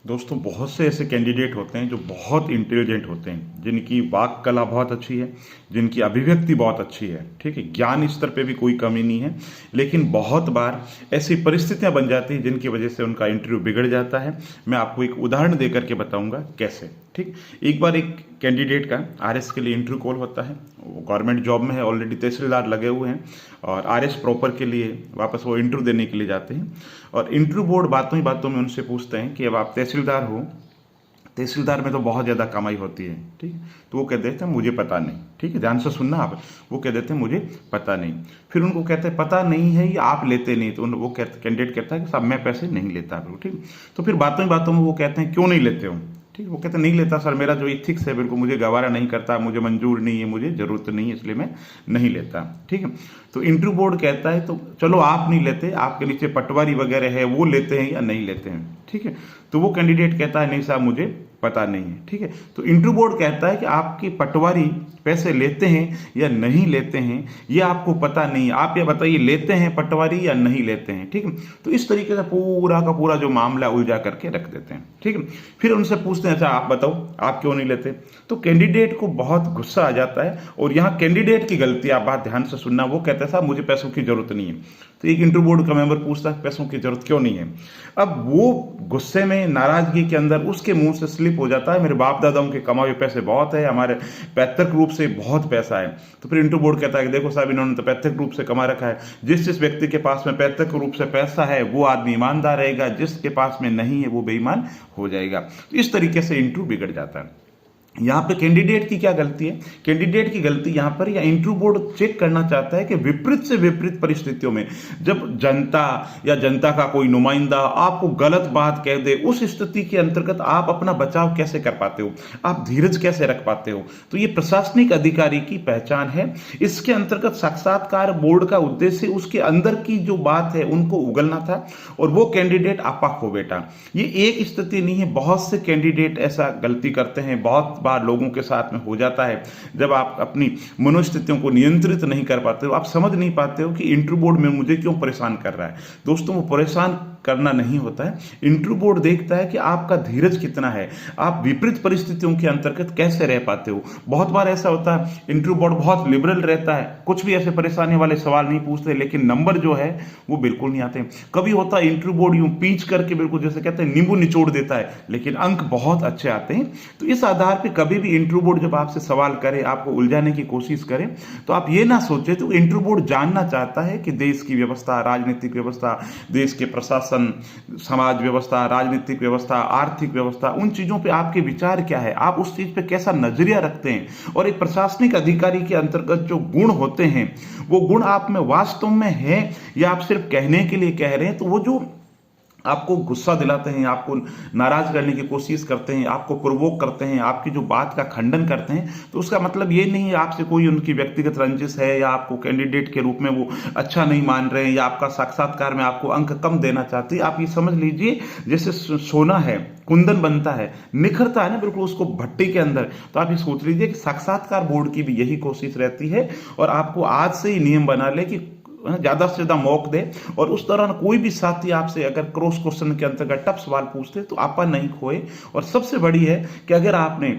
दोस्तों, बहुत से ऐसे कैंडिडेट होते हैं जो बहुत इंटेलिजेंट होते हैं, जिनकी वाक कला बहुत अच्छी है, जिनकी अभिव्यक्ति बहुत अच्छी है, ठीक है, ज्ञान स्तर पे भी कोई कमी नहीं है। लेकिन बहुत बार ऐसी परिस्थितियां बन जाती हैं जिनकी वजह से उनका इंटरव्यू बिगड़ जाता है। मैं आपको एक उदाहरण दे करके बताऊंगा कैसे। ठीक, एक बार एक कैंडिडेट का आरएस के लिए इंटरव्यू कॉल होता है। वो गवर्नमेंट जॉब में है, ऑलरेडी तहसीलदार लगे हुए हैं और आरएस प्रॉपर के लिए वापस वो इंटरव्यू देने के लिए जाते हैं। और इंटरव्यू बोर्ड बातों ही बातों में उनसे पूछते हैं कि अब आप तहसीलदार हो, तहसीलदार में तो बहुत ज़्यादा कमाई होती है। ठीक, तो वो कह देते हैं मुझे पता नहीं। ठीक है, ध्यान से सुनना आप। वो कह देते हैं मुझे पता नहीं। फिर उनको कहते हैं पता नहीं है या आप लेते नहीं। तो वो कैंडिडेट कहता है कि साहब मैं पैसे नहीं लेता। ठीक, तो फिर बातों ही बातों में वो कहते हैं क्यों नहीं लेते हो। ठीक, वो कहते नहीं लेता सर, मेरा जो इथिक्स है बिल्कुल मुझे गवारा नहीं करता, मुझे मंजूर नहीं है, मुझे जरूरत नहीं है, इसलिए मैं नहीं लेता। ठीक है, तो इंटरव्यू बोर्ड कहता है तो चलो आप नहीं लेते, आपके नीचे पटवारी वगैरह है वो लेते हैं या नहीं लेते हैं। ठीक है, तो वो कैंडिडेट कहता है नहीं साहब मुझे पता नहीं है। ठीक है, तो इंटरव्यू बोर्ड कहता है कि आपके पटवारी पैसे लेते हैं या नहीं लेते हैं ये आपको पता नहीं है, आप ये बताइए लेते हैं पटवारी या नहीं लेते हैं। ठीक है, तो इस तरीके से पूरा का पूरा जो मामला उलझा करके रख देते हैं। ठीक है, फिर उनसे पूछते हैं अच्छा आप बताओ आप क्यों नहीं लेते। तो कैंडिडेट को बहुत गुस्सा आ जाता है और यहाँ कैंडिडेट की गलती, आप बात ध्यान से सुनना। वो कहता है साहब मुझे पैसों की जरूरत नहीं है। तो एक इंटरव्यू बोर्ड का मेंबर पूछता है पैसों की जरूरत क्यों नहीं है। अब वो गुस्से में नाराजगी के अंदर उसके मुंह से स्लिप हो जाता है मेरे बाप दादाओं के कमाए हुए पैसे बहुत है, हमारे पैतृक रूप से बहुत पैसा है। तो फिर इंटरव्यू बोर्ड कहता है कि देखो साहब इन्होंने तो पैतृक रूप से कमा रखा है, जिस व्यक्ति के पास में पैतृक रूप से पैसा है वो आदमी ईमानदार रहेगा, जिसके पास में नहीं है वो बेईमान हो जाएगा। तो इस तरीके से इंटरव्यू बिगड़ जाता है। यहाँ पे कैंडिडेट की क्या गलती है। कैंडिडेट की गलती यहाँ पर या इंटरव्यू बोर्ड चेक करना चाहता है कि विपरीत से विपरीत परिस्थितियों में जब जनता या जनता का कोई नुमाइंदा आपको गलत बात कह दे, उस स्थिति के अंतर्गत आप अपना बचाव कैसे कर पाते हो, आप धीरज कैसे रख पाते हो। तो ये प्रशासनिक अधिकारी की पहचान है। इसके अंतर्गत साक्षात्कार बोर्ड का उद्देश्य उसके अंदर की जो बात है उनको उगलना था और वो कैंडिडेट आपा खो बैठा। ये एक स्थिति नहीं है, बहुत से कैंडिडेट ऐसा गलती करते हैं, बहुत बार लोगों के साथ में हो जाता है। जब आप अपनी मनोस्थितियों को नियंत्रित नहीं कर पाते हो, आप समझ नहीं पाते हो कि इंटरव्यू बोर्ड में मुझे क्यों परेशान कर रहा है। दोस्तों, वो परेशान करना नहीं होता है। इंटरव्यू बोर्ड देखता है कि आपका धीरज कितना है, आप विपरीत परिस्थितियों के अंतर्गत कैसे रह पाते हो। बहुत बार ऐसा होता है इंटरव्यू बोर्ड बहुत लिबरल रहता है, कुछ भी ऐसे परेशानी वाले सवाल नहीं पूछते, लेकिन नंबर जो है वो बिल्कुल नहीं आते। कभी होता है इंटरव्यू बोर्ड यूं पींच करके बिल्कुल जैसे कहते हैं नींबू निचोड़ देता है, लेकिन अंक बहुत अच्छे आते हैं। तो इस आधार पर कभी भी इंटरव्यू बोर्ड जब आपसे सवाल करे, आपको उलझाने की कोशिश करे, तो आप ये ना सोचे तो इंटरव्यू बोर्ड जानना चाहता है कि देश की व्यवस्था, राजनीतिक व्यवस्था, देश के प्रशासन, समाज व्यवस्था, राजनीतिक व्यवस्था, आर्थिक व्यवस्था, उन चीजों पे आपके विचार क्या है, आप उस चीज पे कैसा नजरिया रखते हैं। और एक प्रशासनिक अधिकारी के अंतर्गत जो गुण होते हैं वो गुण आप में वास्तव में है या आप सिर्फ कहने के लिए कह रहे हैं। तो वो जो आपको गुस्सा दिलाते हैं, आपको नाराज करने की कोशिश करते हैं, आपको प्रोवोक करते हैं, आपकी जो बात का खंडन करते हैं, तो उसका मतलब ये नहीं है आपसे कोई उनकी व्यक्तिगत रंजिश है या आपको कैंडिडेट के रूप में वो अच्छा नहीं मान रहे हैं या आपका साक्षात्कार में आपको अंक कम देना चाहते हैं। आप ये समझ लीजिए जैसे सोना है, कुंदन बनता है, निखरता है ना बिल्कुल उसको भट्टी के अंदर। तो आप ये सोच लीजिए कि साक्षात्कार बोर्ड की भी यही कोशिश रहती है और आपको आज से ही नियम बना ले कि ज्यादा से ज्यादा मौक दे और उस दौरान कोई भी साथी आपसे अगर क्रॉस क्वेश्चन के अंतर्गत टफ सवाल पूछते तो आपा नहीं खोए। और सबसे बड़ी है कि अगर आपने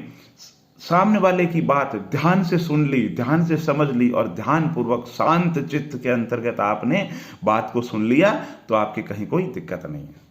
सामने वाले की बात ध्यान से सुन ली, ध्यान से समझ ली और ध्यान पूर्वक शांत चित्त के अंतर्गत आपने बात को सुन लिया तो आपके कहीं कोई दिक्कत नहीं है।